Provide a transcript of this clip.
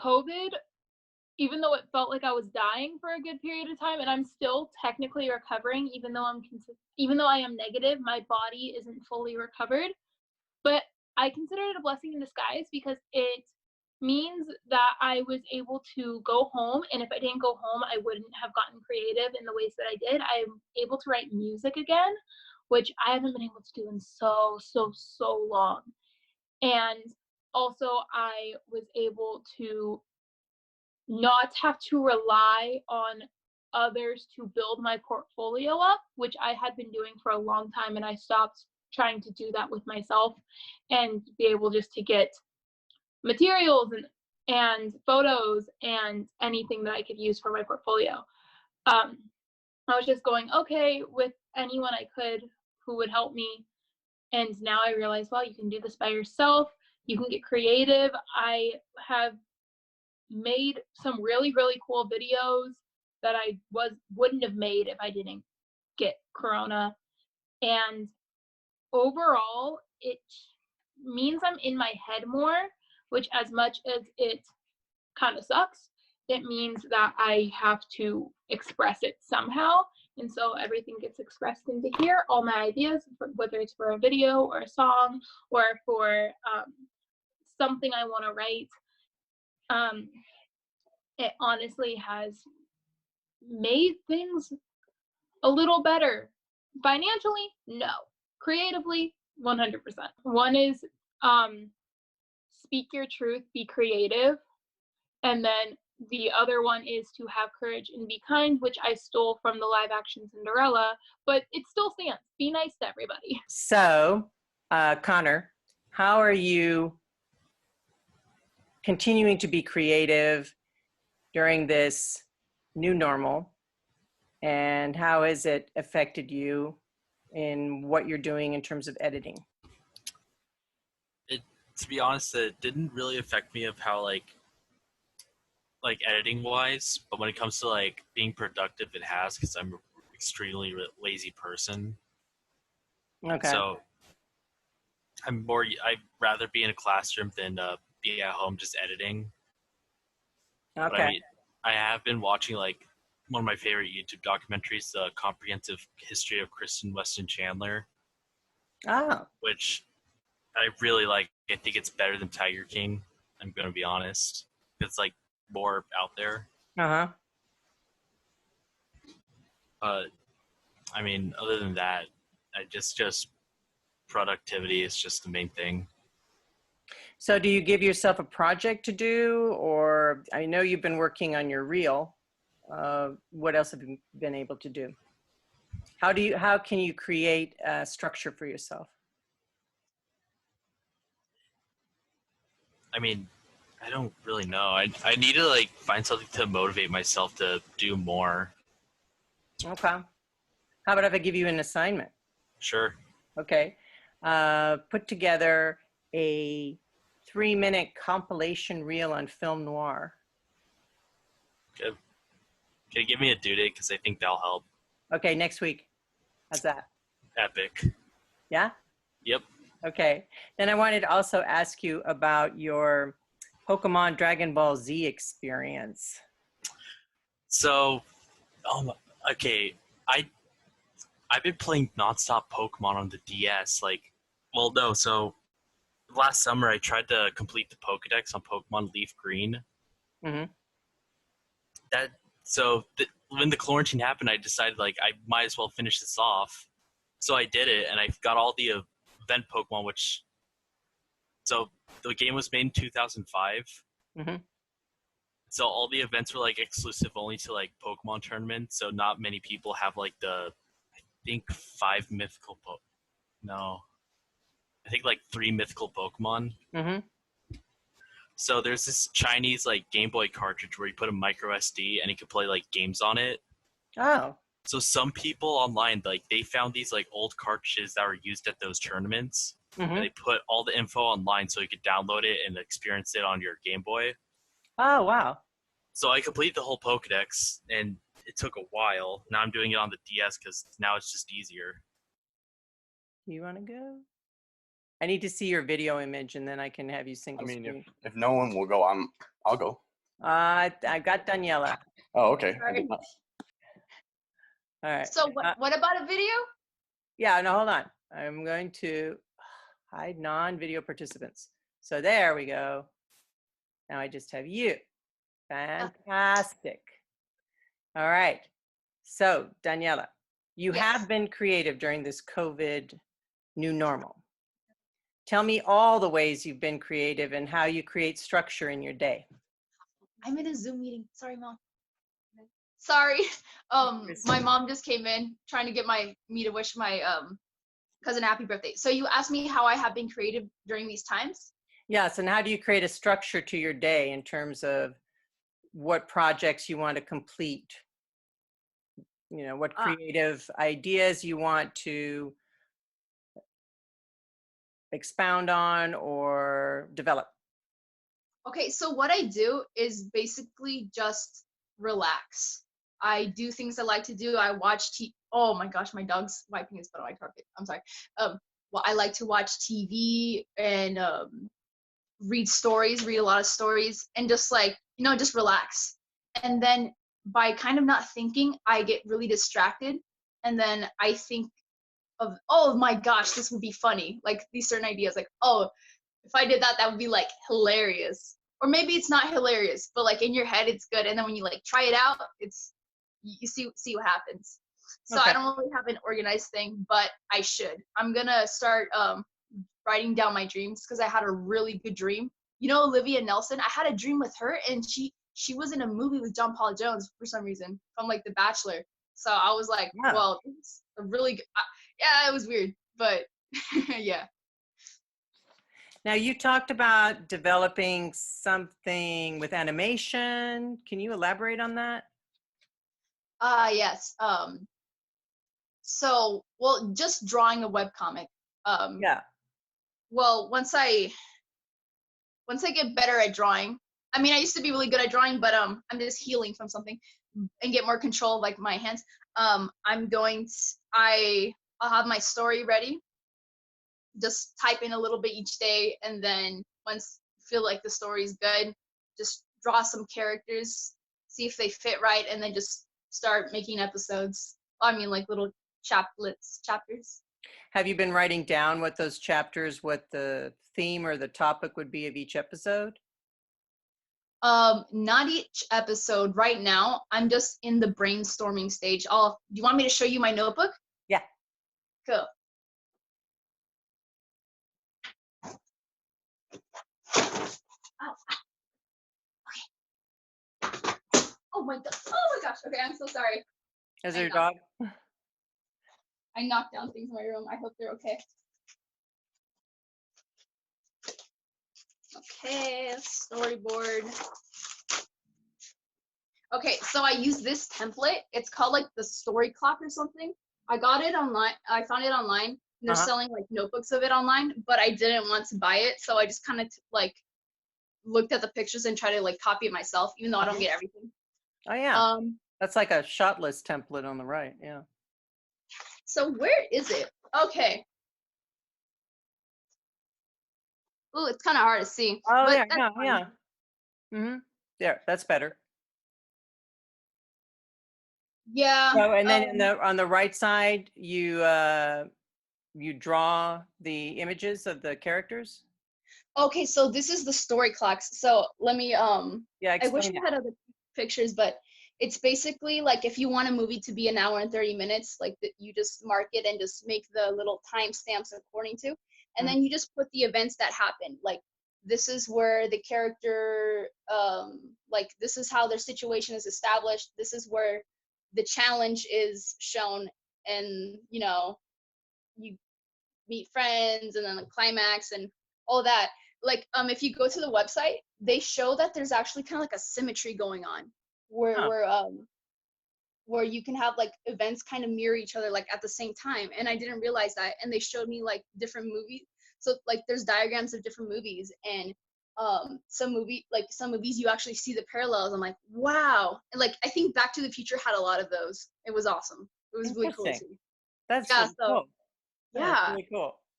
COVID, even though it felt like I was dying for a good period of time, and I'm still technically recovering, even though even though I am negative, my body isn't fully recovered. But I consider it a blessing in disguise because it means that I was able to go home, and if I didn't go home, I wouldn't have gotten creative in the ways that I did. I'm able to write music again, which I haven't been able to do in so long. And also, I was able to not have to rely on others to build my portfolio up, which I had been doing for a long time, and I stopped trying to do that with myself and be able just to get materials and photos and anything that I could use for my portfolio. I was just going, okay, with anyone I could who would help me. And now I realize, well, you can do this by yourself. You can get creative. I have made some really cool videos that I wouldn't have made if I didn't get corona. And overall, it means I'm in my head more, which, as much as it kind of sucks, it means that I have to express it somehow. And so everything gets expressed into here, all my ideas, whether it's for a video or a song or for something I want to write. It honestly has made things a little better. Financially, no. Creatively, 100%. One is speak your truth, be creative. And then the other one is to have courage and be kind, which I stole from the live action Cinderella, but it still stands. Be nice to everybody. So, Connor, how are you continuing to be creative during this new normal? And how has it affected you in what you're doing in terms of editing? To be honest, it didn't really affect me of how like editing wise, but when it comes to like being productive, it has, because I'm an extremely lazy person. Okay. So I'd rather be in a classroom than be at home just editing. Okay. But I have been watching like one of my favorite YouTube documentaries, The Comprehensive History of Kristen Weston Chandler. Oh. Which I really like. I think it's better than Tiger King. I'm going to be honest. It's like more out there. Uh-huh. I mean, other than that, I just productivity is just the main thing. So do you give yourself a project to do, or I know you've been working on your reel. What else have you been able to do? How can you create a structure for yourself? I mean, I don't really know. I need to like find something to motivate myself to do more. Okay. How about if I give you an assignment? Sure. Okay. Put together a 3-minute compilation reel on film noir. Good. Can you give me a due date? Because I think that'll help. Okay, next week. How's that? Epic. Yeah? Yep. Okay. Then I wanted to also ask you about your Pokemon Dragon Ball Z experience. So, okay. I've been playing nonstop Pokemon on the DS. So last summer I tried to complete the Pokedex on Pokemon Leaf Green. Mm-hmm. When the quarantine happened, I decided like I might as well finish this off. So I did it, and I got all the event Pokemon. So the game was made in 2005. Mm-hmm. So all the events were like exclusive only to like Pokemon tournaments. So not many people have like I think 5 mythical I think like 3 mythical Pokemon. Mm-hmm. So there's this Chinese like Game Boy cartridge where you put a micro SD and you can play like games on it. Oh. So some people online, like they found these like old cartridges that were used at those tournaments. Mm-hmm. And they put all the info online so you could download it and experience it on your Game Boy. Oh, wow. So I completed the whole Pokedex, and it took a while. Now I'm doing it on the DS because now it's just easier. You want to go? I need to see your video image, and then I can have you single screen. If no one will go, I'll go. I got Daniela. Oh, okay. I did Sorry. not. All right. So what about a video? Yeah, no, hold on. I'm going to hide non-video participants. So there we go. Now I just have you. Fantastic. All right. So Daniela, you Yes. have been creative during this COVID new normal. Tell me all the ways you've been creative and how you create structure in your day. I'm in a Zoom meeting. Sorry, Mom. Sorry. My mom just came in trying to get me to wish my cousin happy birthday. So you asked me how I have been creative during these times? Yes, and how do you create a structure to your day in terms of what projects you want to complete? You know, what creative ideas you want to expound on or develop? Okay, so what I do is basically just relax. I do things I like to do. I watch Oh my gosh, my dog's wiping his butt on my carpet. I'm sorry. Well, I like to watch TV and read stories, read a lot of stories, and just like, just relax. And then by kind of not thinking, I get really distracted. And then I think of, oh my gosh, this would be funny. Like these certain ideas, like, oh, if I did that, that would be like hilarious. Or maybe it's not hilarious, but like in your head, it's good. And then when you like try it out, you see what happens. So Okay. I don't really have an organized thing, but I should. I'm gonna start writing down my dreams because I had a really good dream. You know, Olivia Nelson, I had a dream with her, and she was in a movie with John Paul Jones for some reason from like The Bachelor. So I was like, Yeah. well, it's a really good. Yeah, it was weird, but yeah. Now you talked about developing something with animation. Can you elaborate on that? Yes. So, well, just drawing a webcomic. Yeah. Well, once I get better at drawing, I mean, I used to be really good at drawing, but I'm just healing from something and get more control of like my hands. I'll have my story ready. Just type in a little bit each day, and then once I feel like the story is good, just draw some characters, see if they fit right, and then just start making episodes. I mean, like little chapters. Have you been writing down what those chapters, what the theme or the topic would be of each episode? Not each episode right now. I'm just in the brainstorming stage. Do you want me to show you my notebook? Yeah. Cool. Oh. Okay. Oh my god. Oh my gosh. Okay, I'm so sorry. Is there your dog? I knocked down things in my room. I hope they're okay. Okay, storyboard. Okay, so I use this template. It's called like the story clock or something. I got it online. I found it online. And they're selling like notebooks of it online, but I didn't want to buy it, so I just kind of like looked at the pictures and tried to like copy it myself, even though I don't get everything. Oh yeah. That's like a shot list template on the right. Yeah. So where is it? Okay. Oh, it's kind of hard to see. Oh but yeah, that's yeah, fine. yeah. Mm-hmm. There, that's better. Yeah. So, and then on the right side, you draw the images of the characters. Okay, so this is the story clocks. So let me Yeah, I wish explain we had other pictures, but it's basically like if you want a movie to be an hour and 30 minutes, like you just mark it and just make the little timestamps according to, and then you just put the events that happen. Like this is where the character like this is how their situation is established. This is where the challenge is shown, and you meet friends and then the climax and all that. Like if you go to the website, they show that there's actually kind of like a symmetry going on where you can have like events kind of mirror each other like at the same time, and I didn't realize that. And they showed me like different movies, so like there's diagrams of different movies, and some movies you actually see the parallels. I'm like, wow. And like I think Back to the Future had a lot of those. It was awesome. It was really cool to see. That's Yeah, really so cool. yeah. That's really cool.